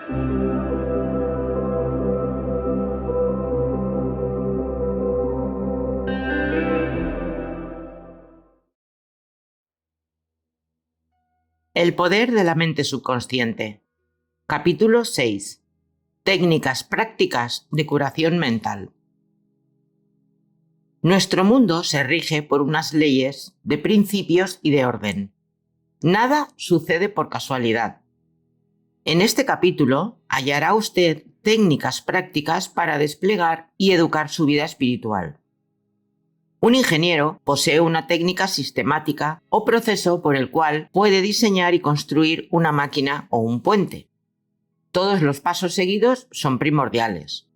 El poder de la mente subconsciente. Capítulo 6. Técnicas prácticas de curación mental. Nuestro mundo se rige por unas leyes de principios y de orden. Nada sucede por casualidad. En este capítulo hallará usted técnicas prácticas para desplegar y educar su vida espiritual. Un ingeniero posee una técnica sistemática o proceso por el cual puede diseñar y construir una máquina o un puente. Todos los pasos seguidos son primordiales.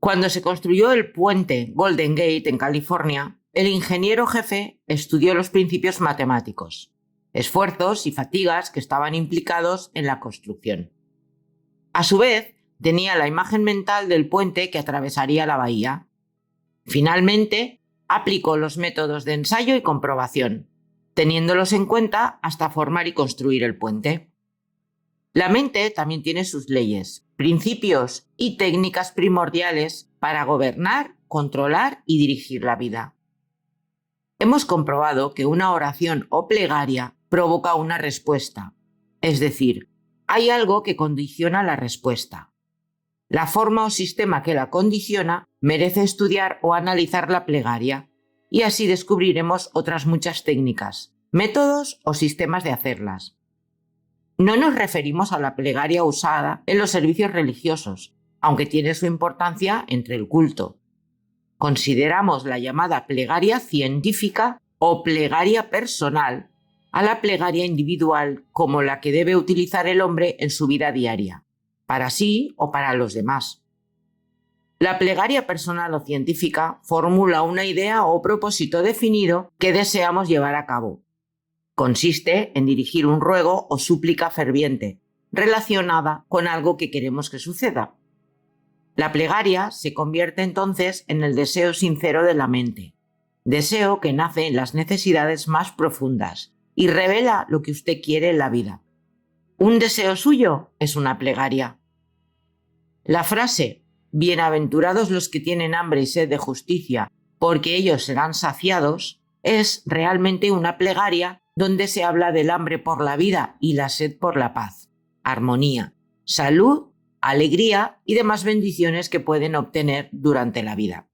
Cuando se construyó el puente Golden Gate en California, el ingeniero jefe estudió los principios matemáticos, esfuerzos y fatigas que estaban implicados en la construcción. A su vez, tenía la imagen mental del puente que atravesaría la bahía. Finalmente, aplicó los métodos de ensayo y comprobación, teniéndolos en cuenta hasta formar y construir el puente. La mente también tiene sus leyes, principios y técnicas primordiales para gobernar, controlar y dirigir la vida. Hemos comprobado que una oración o plegaria provoca una respuesta, es decir, hay algo que condiciona la respuesta. La forma o sistema que la condiciona merece estudiar o analizar la plegaria, y así descubriremos otras muchas técnicas, métodos o sistemas de hacerlas. No nos referimos a la plegaria usada en los servicios religiosos, aunque tiene su importancia entre el culto. Consideramos la llamada plegaria científica o plegaria personal a la plegaria individual como la que debe utilizar el hombre en su vida diaria, para sí o para los demás. La plegaria personal o científica formula una idea o propósito definido que deseamos llevar a cabo. Consiste en dirigir un ruego o súplica ferviente, relacionada con algo que queremos que suceda. La plegaria se convierte entonces en el deseo sincero de la mente, deseo que nace en las necesidades más profundas y revela lo que usted quiere en la vida. Un deseo suyo es una plegaria. La frase «Bienaventurados los que tienen hambre y sed de justicia, porque ellos serán saciados» es realmente una plegaria donde se habla del hambre por la vida y la sed por la paz, armonía, salud, alegría y demás bendiciones que pueden obtener durante la vida.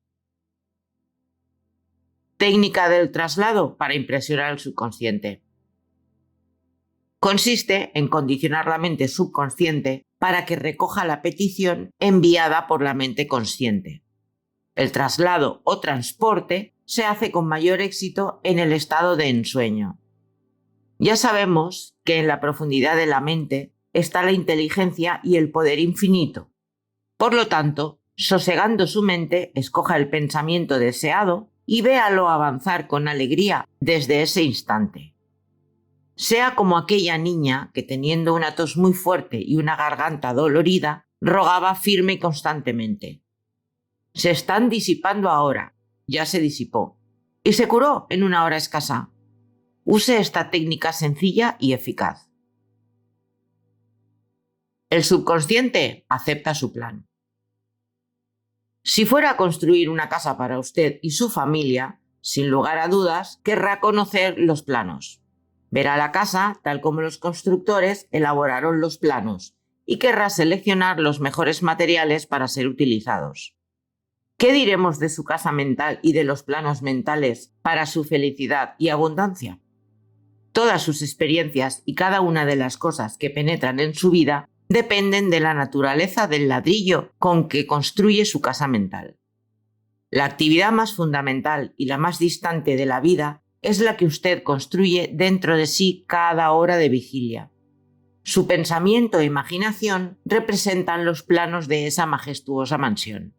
Técnica del traslado para impresionar al subconsciente. Consiste en condicionar la mente subconsciente para que recoja la petición enviada por la mente consciente. El traslado o transporte se hace con mayor éxito en el estado de ensueño. Ya sabemos que en la profundidad de la mente está la inteligencia y el poder infinito. Por lo tanto, sosegando su mente, escoja el pensamiento deseado y véalo avanzar con alegría desde ese instante. Sea como aquella niña que, teniendo una tos muy fuerte y una garganta dolorida, rogaba firme y constantemente: «Se están disipando ahora», ya se disipó, y se curó en una hora escasa. Use esta técnica sencilla y eficaz. El subconsciente acepta su plan. Si fuera a construir una casa para usted y su familia, sin lugar a dudas, querrá conocer los planos. Verá la casa tal como los constructores elaboraron los planos y querrá seleccionar los mejores materiales para ser utilizados. ¿Qué diremos de su casa mental y de los planos mentales para su felicidad y abundancia? Todas sus experiencias y cada una de las cosas que penetran en su vida dependen de la naturaleza del ladrillo con que construye su casa mental. La actividad más fundamental y la más distante de la vida es la que usted construye dentro de sí cada hora de vigilia. Su pensamiento e imaginación representan los planos de esa majestuosa mansión.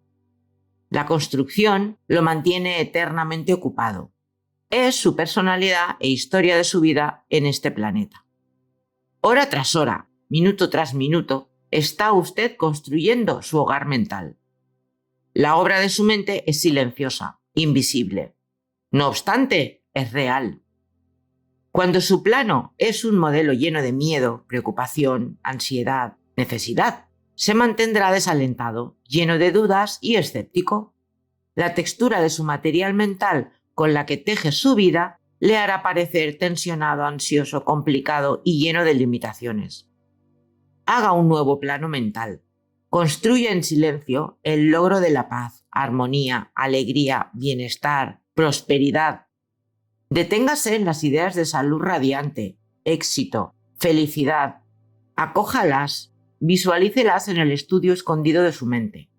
La construcción lo mantiene eternamente ocupado. Es su personalidad e historia de su vida en este planeta. Hora tras hora, minuto tras minuto, está usted construyendo su hogar mental. La obra de su mente es silenciosa, invisible. No obstante, es real. Cuando su plano es un modelo lleno de miedo, preocupación, ansiedad, necesidad. Se mantendrá desalentado, lleno de dudas y escéptico. La textura de su material mental con la que teje su vida le hará parecer tensionado, ansioso, complicado y lleno de limitaciones. Haga un nuevo plano mental. Construya en silencio el logro de la paz, armonía, alegría, bienestar, prosperidad. Deténgase en las ideas de salud radiante, éxito, felicidad. Acójalas, visualícelas en el estudio escondido de su mente.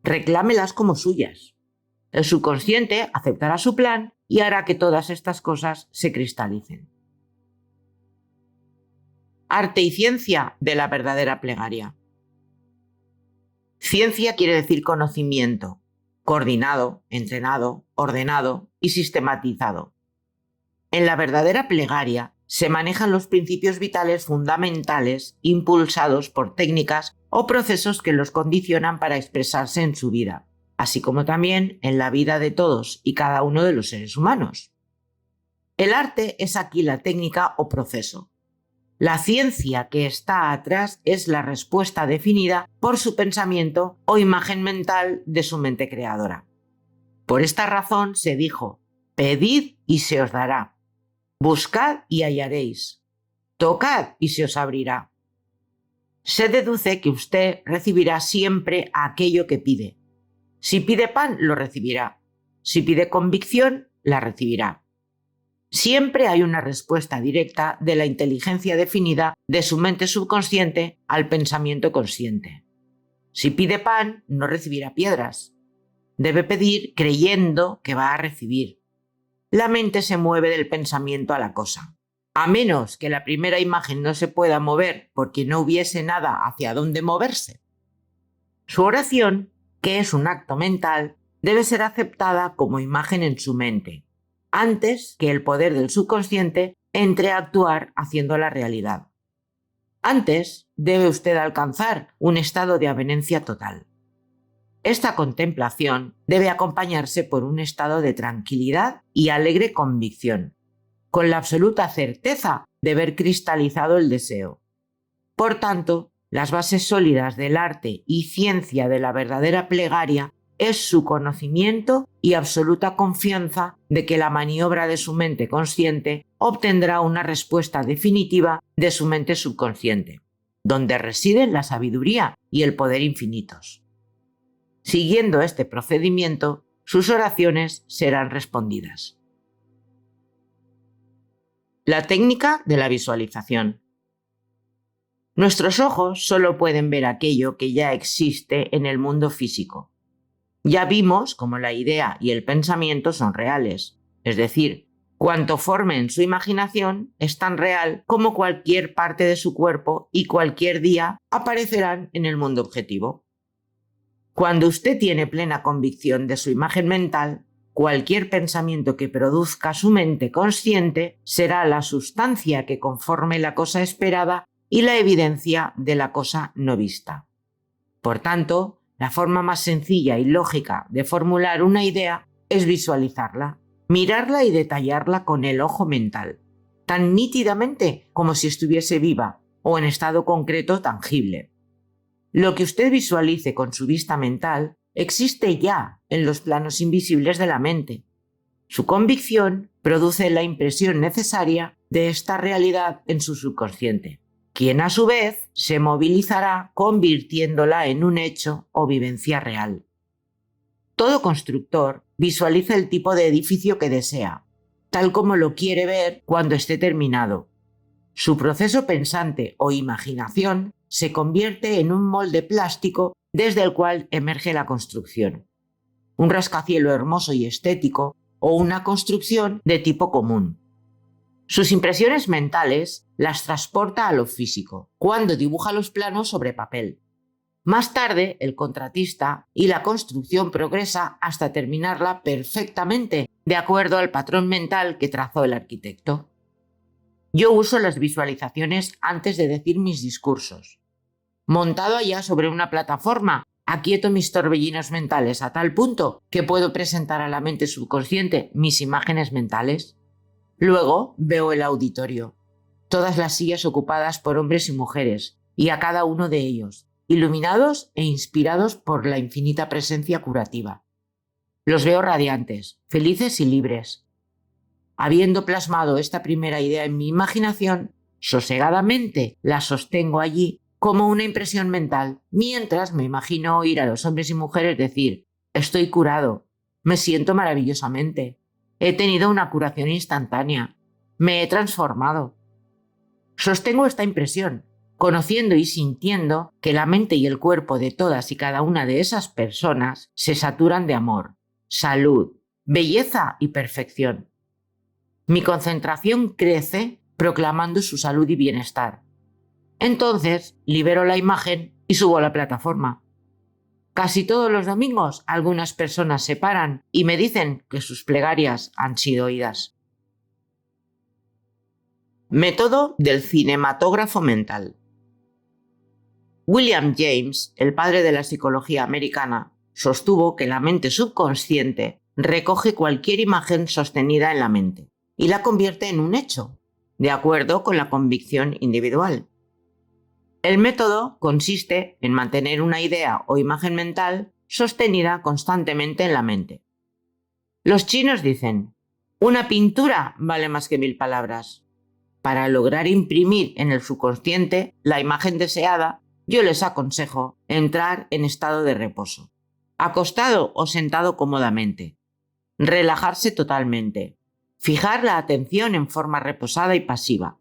Reclámelas como suyas. El subconsciente aceptará su plan y hará que todas estas cosas se cristalicen. Arte y ciencia de la verdadera plegaria. Ciencia quiere decir conocimiento, coordinado, entrenado, ordenado y sistematizado. En la verdadera plegaria se manejan los principios vitales fundamentales impulsados por técnicas o procesos que los condicionan para expresarse en su vida, así como también en la vida de todos y cada uno de los seres humanos. El arte es aquí la técnica o proceso. La ciencia que está atrás es la respuesta definida por su pensamiento o imagen mental de su mente creadora. Por esta razón se dijo: pedid y se os dará, buscad y hallaréis, tocad y se os abrirá. Se deduce que usted recibirá siempre aquello que pide. Si pide pan, lo recibirá. Si pide convicción, la recibirá. Siempre hay una respuesta directa de la inteligencia definida de su mente subconsciente al pensamiento consciente. Si pide pan, no recibirá piedras. Debe pedir creyendo que va a recibir. La mente se mueve del pensamiento a la cosa. A menos que la primera imagen no se pueda mover porque no hubiese nada hacia dónde moverse. Su oración, que es un acto mental, debe ser aceptada como imagen en su mente, antes que el poder del subconsciente entre a actuar haciéndola realidad. Antes debe usted alcanzar un estado de avenencia total. Esta contemplación debe acompañarse por un estado de tranquilidad y alegre convicción, con la absoluta certeza de ver cristalizado el deseo. Por tanto, las bases sólidas del arte y ciencia de la verdadera plegaria es su conocimiento y absoluta confianza de que la maniobra de su mente consciente obtendrá una respuesta definitiva de su mente subconsciente, donde residen la sabiduría y el poder infinitos. Siguiendo este procedimiento, sus oraciones serán respondidas. La técnica de la visualización. Nuestros ojos solo pueden ver aquello que ya existe en el mundo físico. Ya vimos cómo la idea y el pensamiento son reales, es decir, cuanto forme en su imaginación es tan real como cualquier parte de su cuerpo y cualquier día aparecerán en el mundo objetivo. Cuando usted tiene plena convicción de su imagen mental, cualquier pensamiento que produzca su mente consciente será la sustancia que conforme la cosa esperada y la evidencia de la cosa no vista. Por tanto, la forma más sencilla y lógica de formular una idea es visualizarla, mirarla y detallarla con el ojo mental, tan nítidamente como si estuviese viva o en estado concreto tangible. Lo que usted visualice con su vista mental existe ya en los planos invisibles de la mente. Su convicción produce la impresión necesaria de esta realidad en su subconsciente, quien a su vez se movilizará convirtiéndola en un hecho o vivencia real. Todo constructor visualiza el tipo de edificio que desea, tal como lo quiere ver cuando esté terminado. Su proceso pensante o imaginación se convierte en un molde plástico desde el cual emerge la construcción. Un rascacielos hermoso y estético o una construcción de tipo común. Sus impresiones mentales las transporta a lo físico, cuando dibuja los planos sobre papel. Más tarde, el contratista y la construcción progresa hasta terminarla perfectamente, de acuerdo al patrón mental que trazó el arquitecto. Yo uso las visualizaciones antes de decir mis discursos. Montado allá sobre una plataforma, aquieto mis torbellinos mentales a tal punto que puedo presentar a la mente subconsciente mis imágenes mentales. Luego veo el auditorio, todas las sillas ocupadas por hombres y mujeres, y a cada uno de ellos, iluminados e inspirados por la infinita presencia curativa. Los veo radiantes, felices y libres. Habiendo plasmado esta primera idea en mi imaginación, sosegadamente la sostengo allí como una impresión mental, mientras me imagino oír a los hombres y mujeres decir: estoy curado, me siento maravillosamente, he tenido una curación instantánea, me he transformado. Sostengo esta impresión, conociendo y sintiendo que la mente y el cuerpo de todas y cada una de esas personas se saturan de amor, salud, belleza y perfección. Mi concentración crece proclamando su salud y bienestar. Entonces libero la imagen y subo a la plataforma. Casi todos los domingos algunas personas se paran y me dicen que sus plegarias han sido oídas. Método del cinematógrafo mental. William James, el padre de la psicología americana, sostuvo que la mente subconsciente recoge cualquier imagen sostenida en la mente y la convierte en un hecho, de acuerdo con la convicción individual. El método consiste en mantener una idea o imagen mental sostenida constantemente en la mente. Los chinos dicen: una pintura vale más que 1000 palabras. Para lograr imprimir en el subconsciente la imagen deseada, yo les aconsejo entrar en estado de reposo, acostado o sentado cómodamente, relajarse totalmente, fijar la atención en forma reposada y pasiva,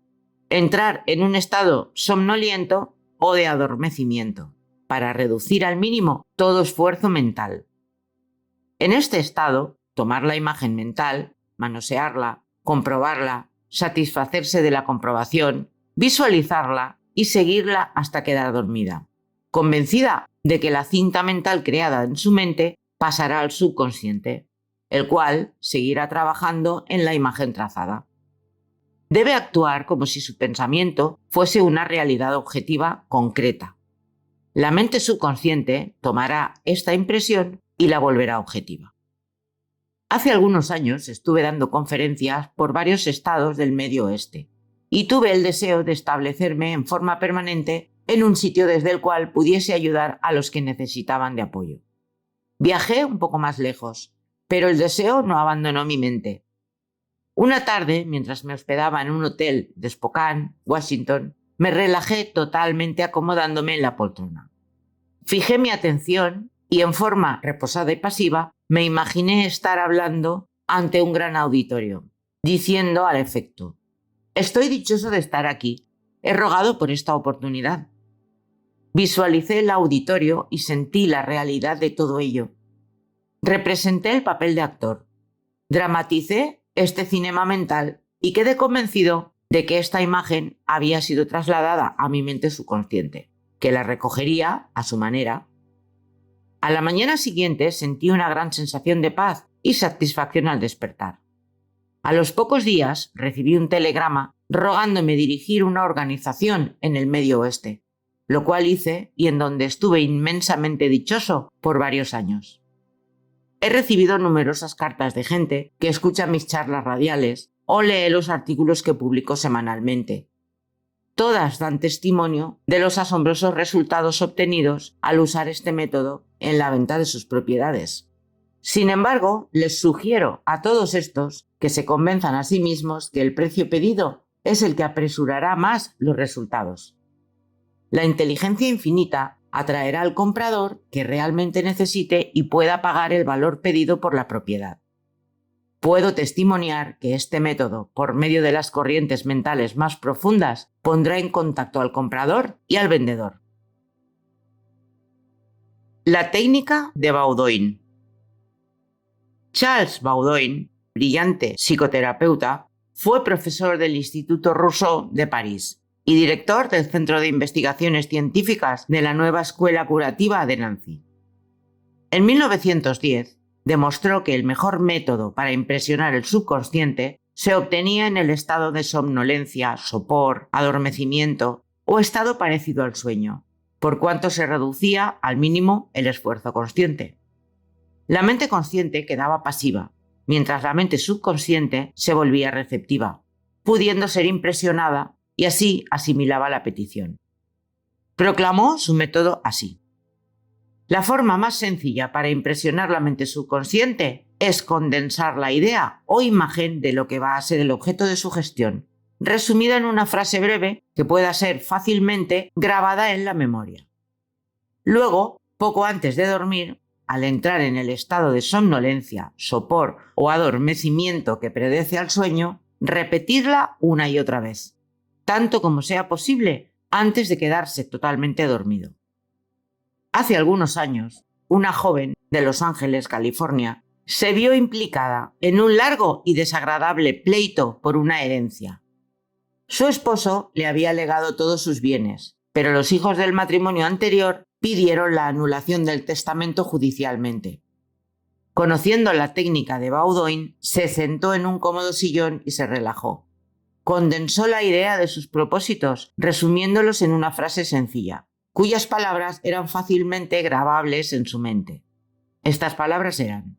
entrar en un estado somnoliento o de adormecimiento, para reducir al mínimo todo esfuerzo mental. En este estado, tomar la imagen mental, manosearla, comprobarla, satisfacerse de la comprobación, visualizarla y seguirla hasta quedar dormida, convencida de que la cinta mental creada en su mente pasará al subconsciente, el cual seguirá trabajando en la imagen trazada. Debe actuar como si su pensamiento fuese una realidad objetiva concreta. La mente subconsciente tomará esta impresión y la volverá objetiva. Hace algunos años estuve dando conferencias por varios estados del Medio Oeste y tuve el deseo de establecerme en forma permanente en un sitio desde el cual pudiese ayudar a los que necesitaban de apoyo. Viajé un poco más lejos, pero el deseo no abandonó mi mente. Una tarde, mientras me hospedaba en un hotel de Spokane, Washington, me relajé totalmente acomodándome en la poltrona. Fijé mi atención y, en forma reposada y pasiva, me imaginé estar hablando ante un gran auditorio, diciendo al efecto: estoy dichoso de estar aquí, he rogado por esta oportunidad. Visualicé el auditorio y sentí la realidad de todo ello. Representé el papel de actor, dramaticé este cinema mental y quedé convencido de que esta imagen había sido trasladada a mi mente subconsciente, que la recogería a su manera. A la mañana siguiente sentí una gran sensación de paz y satisfacción al despertar. A los pocos días recibí un telegrama rogándome dirigir una organización en el Medio Oeste, lo cual hice y en donde estuve inmensamente dichoso por varios años. He recibido numerosas cartas de gente que escucha mis charlas radiales o lee los artículos que publico semanalmente. Todas dan testimonio de los asombrosos resultados obtenidos al usar este método en la venta de sus propiedades. Sin embargo, les sugiero a todos estos que se convenzan a sí mismos que el precio pedido es el que apresurará más los resultados. La inteligencia infinita atraerá al comprador que realmente necesite y pueda pagar el valor pedido por la propiedad. Puedo testimoniar que este método, por medio de las corrientes mentales más profundas, pondrá en contacto al comprador y al vendedor. La técnica de Baudoin. Charles Baudoin, brillante psicoterapeuta, fue profesor del Instituto Rousseau de París y director del Centro de Investigaciones Científicas de la Nueva Escuela Curativa de Nancy. En 1910, demostró que el mejor método para impresionar el subconsciente se obtenía en el estado de somnolencia, sopor, adormecimiento o estado parecido al sueño, por cuanto se reducía al mínimo el esfuerzo consciente. La mente consciente quedaba pasiva, mientras la mente subconsciente se volvía receptiva, pudiendo ser impresionada y así asimilaba la petición. Proclamó su método así: la forma más sencilla para impresionar la mente subconsciente es condensar la idea o imagen de lo que va a ser el objeto de su gestión, resumida en una frase breve que pueda ser fácilmente grabada en la memoria. Luego, poco antes de dormir, al entrar en el estado de somnolencia, sopor o adormecimiento que predece al sueño, repetirla una y otra vez, tanto como sea posible antes de quedarse totalmente dormido. Hace algunos años, una joven de Los Ángeles, California, se vio implicada en un largo y desagradable pleito por una herencia. Su esposo le había legado todos sus bienes, pero los hijos del matrimonio anterior pidieron la anulación del testamento judicialmente. Conociendo la técnica de Bowdoin, se sentó en un cómodo sillón y se relajó. Condensó la idea de sus propósitos, resumiéndolos en una frase sencilla, cuyas palabras eran fácilmente grabables en su mente. Estas palabras eran: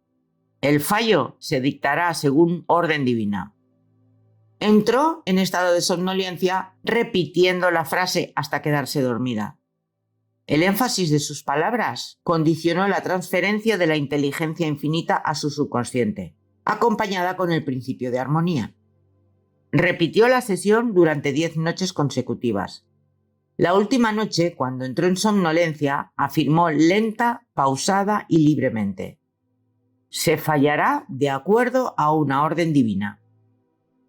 el fallo se dictará según orden divina. Entró en estado de somnolencia repitiendo la frase hasta quedarse dormida. El énfasis de sus palabras condicionó la transferencia de la inteligencia infinita a su subconsciente, acompañada con el principio de armonía. Repitió la sesión durante 10 noches consecutivas. La última noche, cuando entró en somnolencia, afirmó lenta, pausada y libremente: se fallará de acuerdo a una orden divina.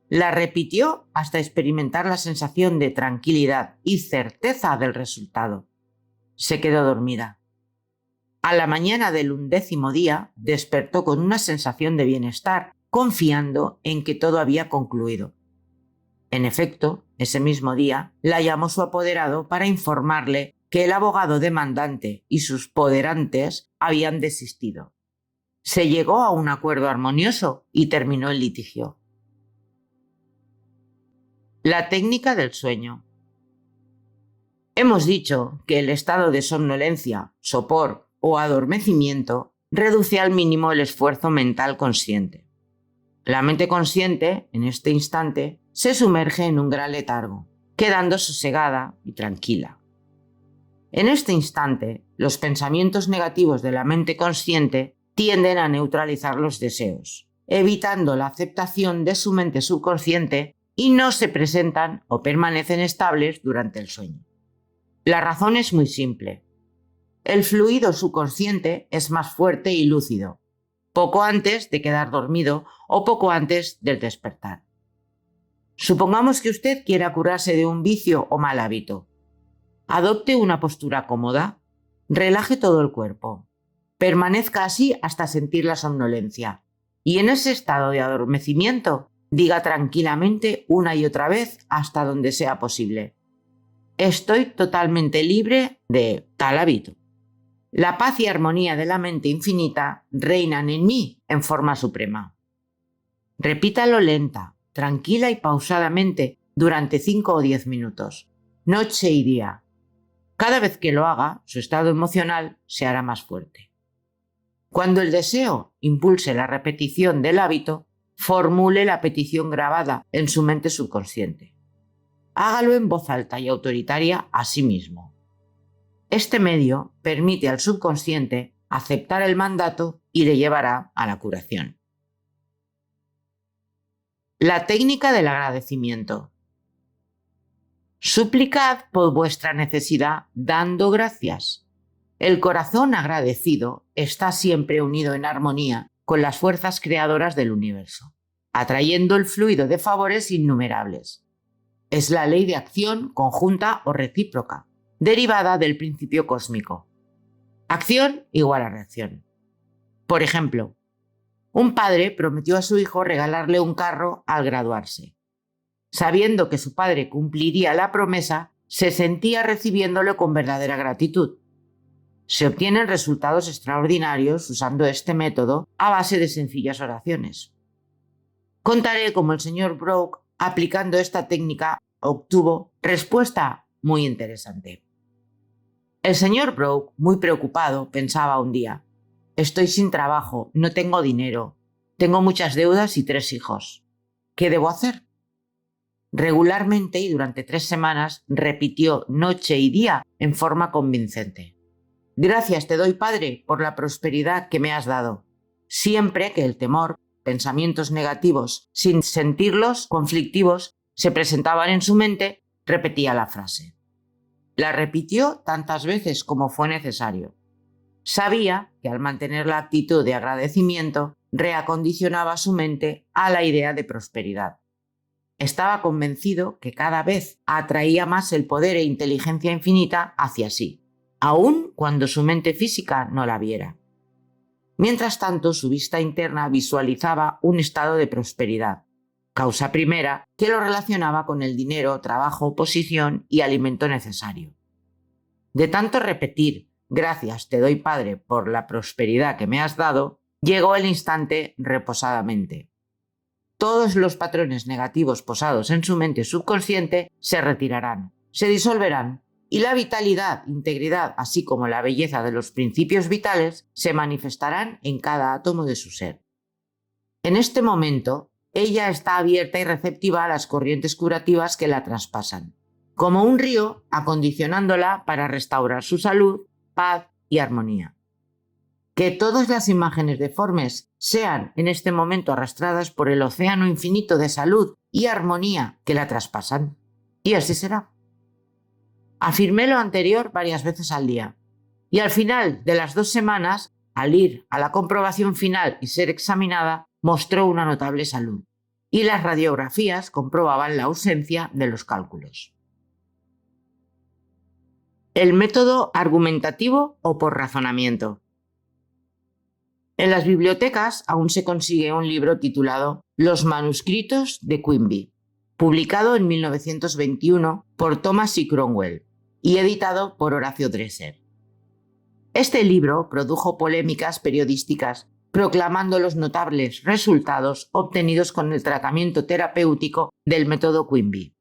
La repitió hasta experimentar la sensación de tranquilidad y certeza del resultado. Se quedó dormida. A la mañana del 11º día despertó con una sensación de bienestar, confiando en que todo había concluido. En efecto, ese mismo día la llamó su apoderado para informarle que el abogado demandante y sus poderantes habían desistido. Se llegó a un acuerdo armonioso y terminó el litigio. La técnica del sueño. Hemos dicho que el estado de somnolencia, sopor o adormecimiento reduce al mínimo el esfuerzo mental consciente. La mente consciente, en este instante, se sumerge en un gran letargo, quedando sosegada y tranquila. En este instante, los pensamientos negativos de la mente consciente tienden a neutralizar los deseos, evitando la aceptación de su mente subconsciente, y no se presentan o permanecen estables durante el sueño. La razón es muy simple. El fluido subconsciente es más fuerte y lúcido, poco antes de quedar dormido o poco antes del despertar. Supongamos que usted quiera curarse de un vicio o mal hábito. Adopte una postura cómoda, relaje todo el cuerpo, permanezca así hasta sentir la somnolencia y en ese estado de adormecimiento diga tranquilamente una y otra vez hasta donde sea posible: estoy totalmente libre de tal hábito. La paz y armonía de la mente infinita reinan en mí en forma suprema. Repítalo lenta, tranquila y pausadamente durante 5 o 10 minutos, noche y día. Cada vez que lo haga, su estado emocional se hará más fuerte. Cuando el deseo impulse la repetición del hábito, formule la petición grabada en su mente subconsciente. Hágalo en voz alta y autoritaria a sí mismo. Este medio permite al subconsciente aceptar el mandato y le llevará a la curación. La técnica del agradecimiento. Suplicad por vuestra necesidad dando gracias. El corazón agradecido está siempre unido en armonía con las fuerzas creadoras del universo, atrayendo el fluido de favores innumerables. Es la ley de acción conjunta o recíproca, derivada del principio cósmico. Acción igual a reacción. Por ejemplo, un padre prometió a su hijo regalarle un carro al graduarse. Sabiendo que su padre cumpliría la promesa, se sentía recibiéndolo con verdadera gratitud. Se obtienen resultados extraordinarios usando este método a base de sencillas oraciones. Contaré cómo el señor Brock, aplicando esta técnica, obtuvo respuesta muy interesante. El señor Brock, muy preocupado, pensaba un día: estoy sin trabajo, no tengo dinero, tengo muchas deudas y 3 hijos. ¿Qué debo hacer? Regularmente y durante 3 semanas repitió noche y día en forma convincente. Gracias te doy, Padre, por la prosperidad que me has dado. Siempre que el temor, pensamientos negativos, sin sentirlos conflictivos, se presentaban en su mente, repetía la frase. La repitió tantas veces como fue necesario. Sabía que al mantener la actitud de agradecimiento, reacondicionaba su mente a la idea de prosperidad. Estaba convencido que cada vez atraía más el poder e inteligencia infinita hacia sí, aun cuando su mente física no la viera. Mientras tanto, su vista interna visualizaba un estado de prosperidad, causa primera que lo relacionaba con el dinero, trabajo, posición y alimento necesario. De tanto repetir, gracias te doy, Padre, por la prosperidad que me has dado, llegó el instante reposadamente. Todos los patrones negativos posados en su mente subconsciente se retirarán, se disolverán y la vitalidad, integridad, así como la belleza de los principios vitales se manifestarán en cada átomo de su ser. En este momento, ella está abierta y receptiva a las corrientes curativas que la traspasan, como un río acondicionándola para restaurar su salud, paz y armonía. Que todas las imágenes deformes sean en este momento arrastradas por el océano infinito de salud y armonía que la traspasan. Y así será. Afirmé lo anterior varias veces al día. Y al final de las 2 semanas, al ir a la comprobación final y ser examinada, mostró una notable salud. Y las radiografías comprobaban la ausencia de los cálculos. El método argumentativo o por razonamiento. En las bibliotecas aún se consigue un libro titulado Los manuscritos de Quimby, publicado en 1921 por Thomas y Cromwell y editado por Horacio Dresser. Este libro produjo polémicas periodísticas proclamando los notables resultados obtenidos con el tratamiento terapéutico del método Quimby.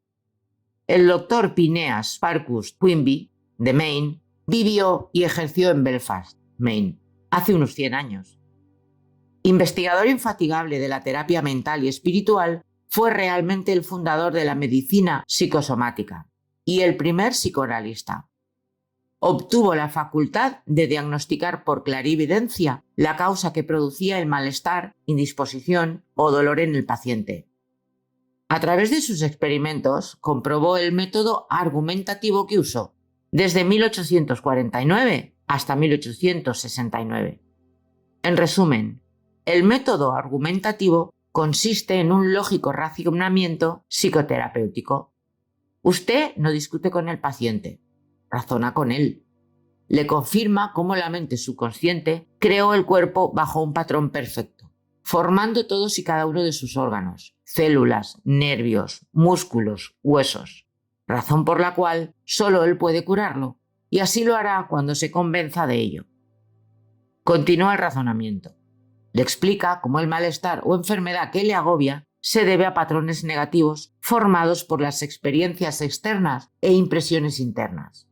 El doctor Phineas Parkhurst Quimby, de Maine, vivió y ejerció en Belfast, Maine, hace unos 100 años. Investigador infatigable de la terapia mental y espiritual, fue realmente el fundador de la medicina psicosomática y el primer psicoanalista. Obtuvo la facultad de diagnosticar por clarividencia la causa que producía el malestar, indisposición o dolor en el paciente. A través de sus experimentos, comprobó el método argumentativo que usó desde 1849 hasta 1869. En resumen, el método argumentativo consiste en un lógico razonamiento psicoterapéutico. Usted no discute con el paciente, razona con él. Le confirma cómo la mente subconsciente creó el cuerpo bajo un patrón perfecto, formando todos y cada uno de sus órganos, células, nervios, músculos, huesos, razón por la cual solo él puede curarlo, y así lo hará cuando se convenza de ello. Continúa el razonamiento. Le explica cómo el malestar o enfermedad que le agobia se debe a patrones negativos formados por las experiencias externas e impresiones internas.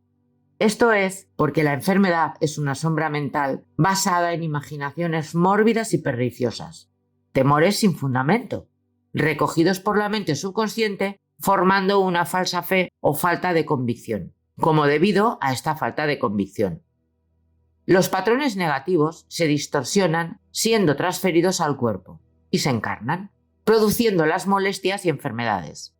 Esto es porque la enfermedad es una sombra mental basada en imaginaciones mórbidas y perniciosas, temores sin fundamento, recogidos por la mente subconsciente formando una falsa fe o falta de convicción, como debido a esta falta de convicción. Los patrones negativos se distorsionan siendo transferidos al cuerpo y se encarnan, produciendo las molestias y enfermedades.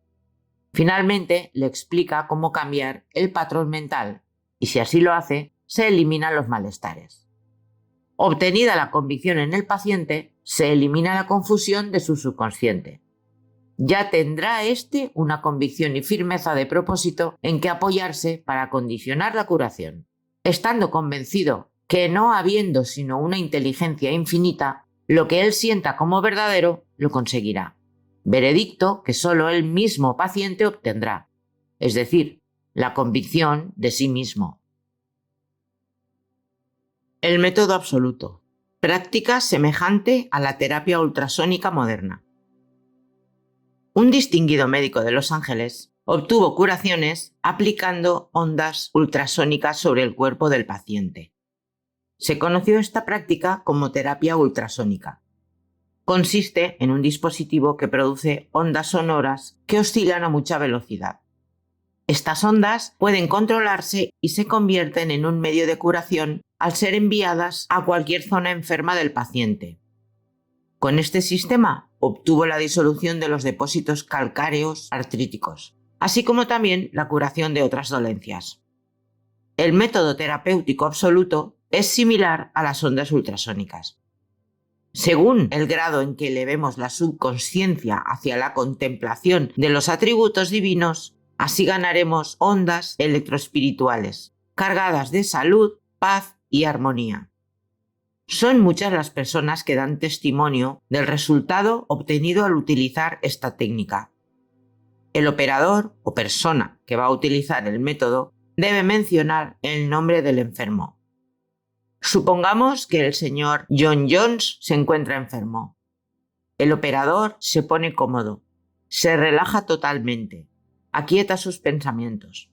Finalmente, le explica cómo cambiar el patrón mental y si así lo hace, se eliminan los malestares. Obtenida la convicción en el paciente, se elimina la confusión de su subconsciente. Ya tendrá éste una convicción y firmeza de propósito en que apoyarse para condicionar la curación. Estando convencido que no habiendo sino una inteligencia infinita, lo que él sienta como verdadero lo conseguirá. Veredicto que solo el mismo paciente obtendrá, es decir, la convicción de sí mismo. El método absoluto. Práctica semejante a la terapia ultrasónica moderna. Un distinguido médico de Los Ángeles obtuvo curaciones aplicando ondas ultrasónicas sobre el cuerpo del paciente. Se conoció esta práctica como terapia ultrasónica. Consiste en un dispositivo que produce ondas sonoras que oscilan a mucha velocidad. Estas ondas pueden controlarse y se convierten en un medio de curación al ser enviadas a cualquier zona enferma del paciente. Con este sistema obtuvo la disolución de los depósitos calcáreos artríticos, así como también la curación de otras dolencias. El método terapéutico absoluto es similar a las ondas ultrasónicas. Según el grado en que elevemos la subconsciencia hacia la contemplación de los atributos divinos, así ganaremos ondas electroespirituales, cargadas de salud, paz y armonía. Son muchas las personas que dan testimonio del resultado obtenido al utilizar esta técnica. El operador o persona que va a utilizar el método debe mencionar el nombre del enfermo. Supongamos que el señor John Jones se encuentra enfermo. El operador se pone cómodo, se relaja totalmente, aquieta sus pensamientos.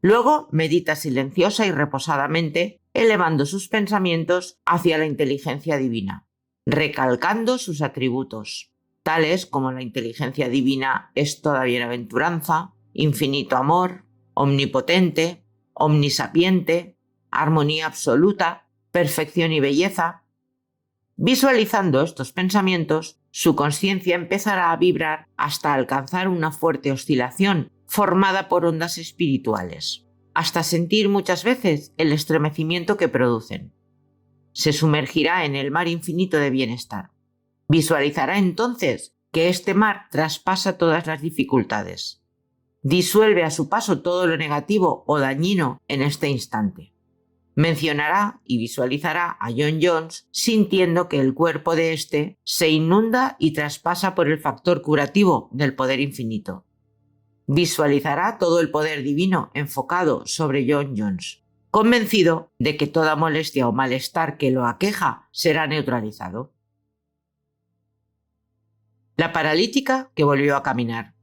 Luego medita silenciosa y reposadamente, elevando sus pensamientos hacia la inteligencia divina, recalcando sus atributos, tales como la inteligencia divina es toda bienaventuranza, infinito amor, omnipotente, omnisapiente, armonía absoluta, perfección y belleza. Visualizando estos pensamientos, su conciencia empezará a vibrar hasta alcanzar una fuerte oscilación formada por ondas espirituales, hasta sentir muchas veces el estremecimiento que producen. Se sumergirá en el mar infinito de bienestar. Visualizará entonces que este mar traspasa todas las dificultades. Disuelve a su paso todo lo negativo o dañino en este instante. Mencionará y visualizará a John Jones sintiendo que el cuerpo de éste se inunda y traspasa por el factor curativo del poder infinito. Visualizará todo el poder divino enfocado sobre John Jones, convencido de que toda molestia o malestar que lo aqueja será neutralizado. La paralítica que volvió a caminar.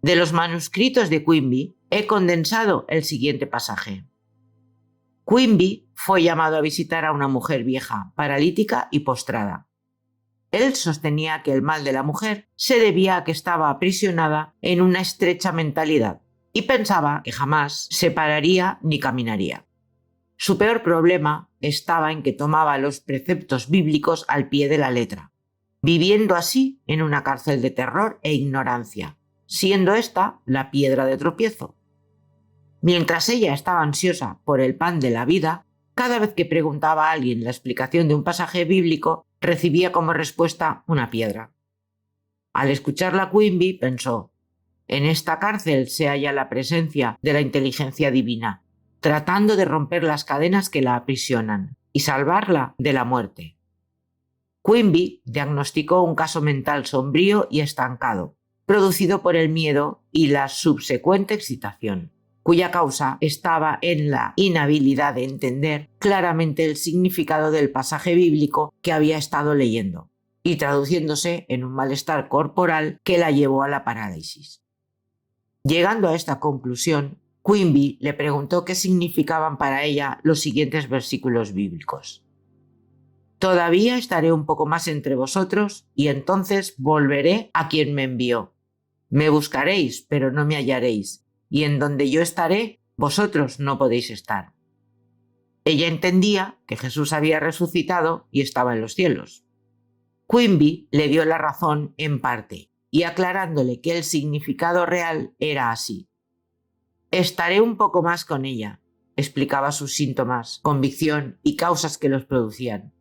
De los manuscritos de Quimby he condensado el siguiente pasaje. Quimby fue llamado a visitar a una mujer vieja, paralítica y postrada. Él sostenía que el mal de la mujer se debía a que estaba aprisionada en una estrecha mentalidad y pensaba que jamás se pararía ni caminaría. Su peor problema estaba en que tomaba los preceptos bíblicos al pie de la letra, viviendo así en una cárcel de terror e ignorancia, siendo esta la piedra de tropiezo. Mientras ella estaba ansiosa por el pan de la vida, cada vez que preguntaba a alguien la explicación de un pasaje bíblico, recibía como respuesta una piedra. Al escucharla Quimby pensó, en esta cárcel se halla la presencia de la inteligencia divina, tratando de romper las cadenas que la aprisionan y salvarla de la muerte. Quimby diagnosticó un caso mental sombrío y estancado, producido por el miedo y la subsecuente excitación, cuya causa estaba en la inhabilidad de entender claramente el significado del pasaje bíblico que había estado leyendo, y traduciéndose en un malestar corporal que la llevó a la parálisis. Llegando a esta conclusión, Quimby le preguntó qué significaban para ella los siguientes versículos bíblicos. Todavía estaré un poco más entre vosotros y entonces volveré a quien me envió. Me buscaréis, pero no me hallaréis, y en donde yo estaré, vosotros no podéis estar. Ella entendía que Jesús había resucitado y estaba en los cielos. Quimby le dio la razón en parte, y aclarándole que el significado real era así. Estaré un poco más con ella, explicaba sus síntomas, convicción y causas que los producían.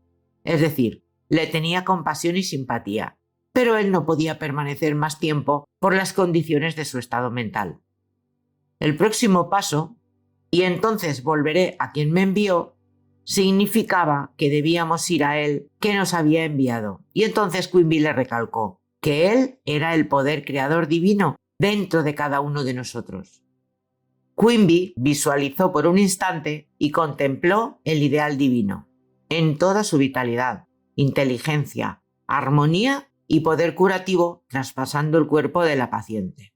Es decir, le tenía compasión y simpatía, pero él no podía permanecer más tiempo por las condiciones de su estado mental. El próximo paso, y entonces volveré a quien me envió, significaba que debíamos ir a él que nos había enviado, y entonces Quimby le recalcó que él era el poder creador divino dentro de cada uno de nosotros. Quimby visualizó por un instante y contempló el ideal divino, en toda su vitalidad, inteligencia, armonía y poder curativo traspasando el cuerpo de la paciente.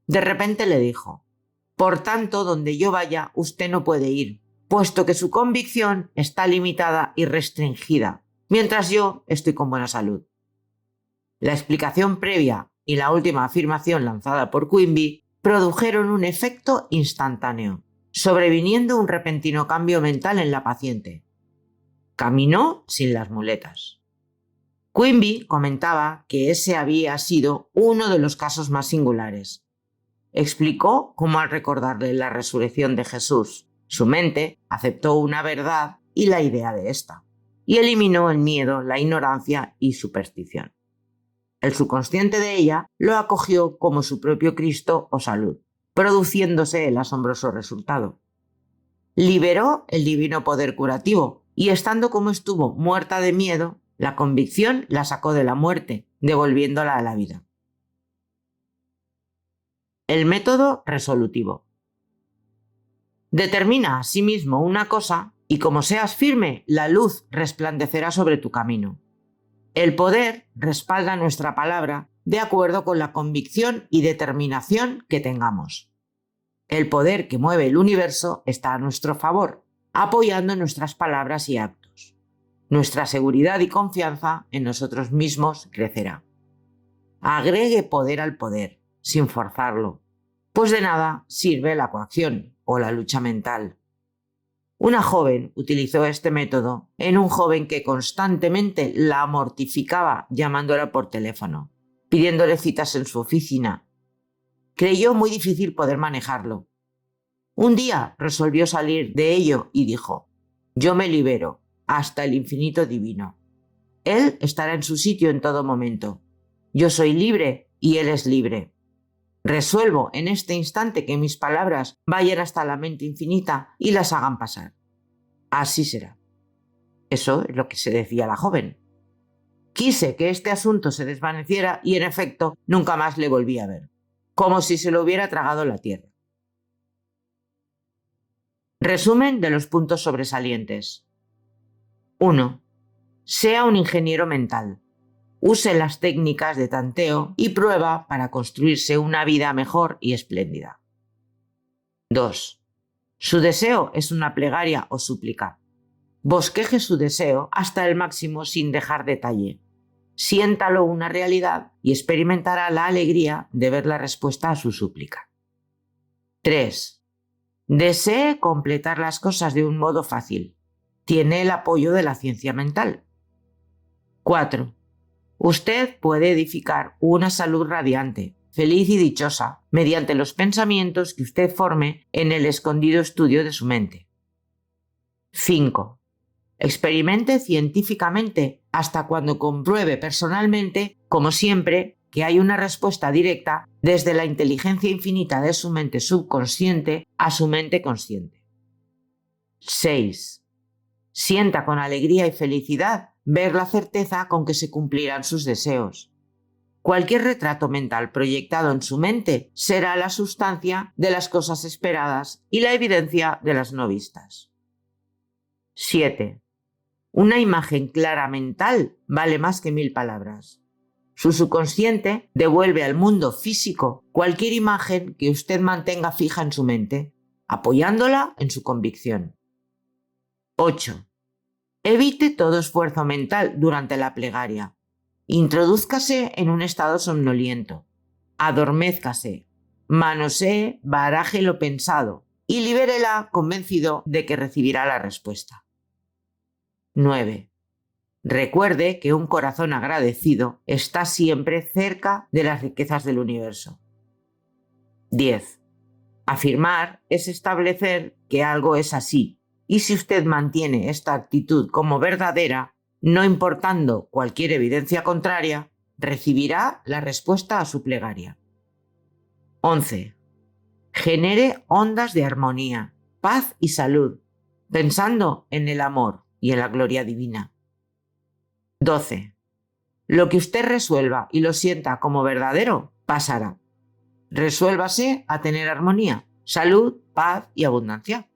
De repente le dijo, por tanto, donde yo vaya, usted no puede ir, puesto que su convicción está limitada y restringida, mientras yo estoy con buena salud. La explicación previa y la última afirmación lanzada por Quimby produjeron un efecto instantáneo, sobreviniendo un repentino cambio mental en la paciente. Caminó sin las muletas. Quimby comentaba que ese había sido uno de los casos más singulares. Explicó cómo al recordarle la resurrección de Jesús, su mente aceptó una verdad y la idea de ésta, y eliminó el miedo, la ignorancia y superstición. El subconsciente de ella lo acogió como su propio Cristo o salud, produciéndose el asombroso resultado. Liberó el divino poder curativo y estando como estuvo muerta de miedo, la convicción la sacó de la muerte, devolviéndola a la vida. El método resolutivo. Determina a sí mismo una cosa y como seas firme, la luz resplandecerá sobre tu camino. El poder respalda nuestra palabra de acuerdo con la convicción y determinación que tengamos. El poder que mueve el universo está a nuestro favor, apoyando nuestras palabras y actos. Nuestra seguridad y confianza en nosotros mismos crecerá. Agregue poder al poder, sin forzarlo, pues de nada sirve la coacción o la lucha mental. Una joven utilizó este método en un joven que constantemente la mortificaba llamándola por teléfono, pidiéndole citas en su oficina. Creyó muy difícil poder manejarlo. Un día resolvió salir de ello y dijo: «Yo me libero, hasta el infinito divino. Él estará en su sitio en todo momento. Yo soy libre y Él es libre. Resuelvo en este instante que mis palabras vayan hasta la mente infinita y las hagan pasar. Así será». Eso es lo que se decía la joven. Quise que este asunto se desvaneciera y en efecto nunca más le volví a ver, como si se lo hubiera tragado la tierra. Resumen de los puntos sobresalientes. 1. Sea un ingeniero mental. Use las técnicas de tanteo y prueba para construirse una vida mejor y espléndida. 2. Su deseo es una plegaria o súplica. Bosqueje su deseo hasta el máximo sin dejar detalle. Siéntalo una realidad y experimentará la alegría de ver la respuesta a su súplica. 3. Desee completar las cosas de un modo fácil. Tiene el apoyo de la ciencia mental. 4. Usted puede edificar una salud radiante, feliz y dichosa, mediante los pensamientos que usted forme en el escondido estudio de su mente. 5. Experimente científicamente hasta cuando compruebe personalmente, como siempre, que hay una respuesta directa desde la inteligencia infinita de su mente subconsciente a su mente consciente. 6. Sienta con alegría y felicidad ver la certeza con que se cumplirán sus deseos. Cualquier retrato mental proyectado en su mente será la sustancia de las cosas esperadas y la evidencia de las no vistas. 7. Una imagen clara mental vale más que 1000 palabras. Su subconsciente devuelve al mundo físico cualquier imagen que usted mantenga fija en su mente, apoyándola en su convicción. 8. Evite todo esfuerzo mental durante la plegaria. Introdúzcase en un estado somnoliento. Adormézcase. Manosee, baraje lo pensado y libérela convencido de que recibirá la respuesta. 9. Recuerde que un corazón agradecido está siempre cerca de las riquezas del universo. 10. Afirmar es establecer que algo es así, y si usted mantiene esta actitud como verdadera, no importando cualquier evidencia contraria, recibirá la respuesta a su plegaria. 11. Genere ondas de armonía, paz y salud, pensando en el amor y en la gloria divina. 12. Lo que usted resuelva y lo sienta como verdadero, pasará. Resuélvase a tener armonía, salud, paz y abundancia.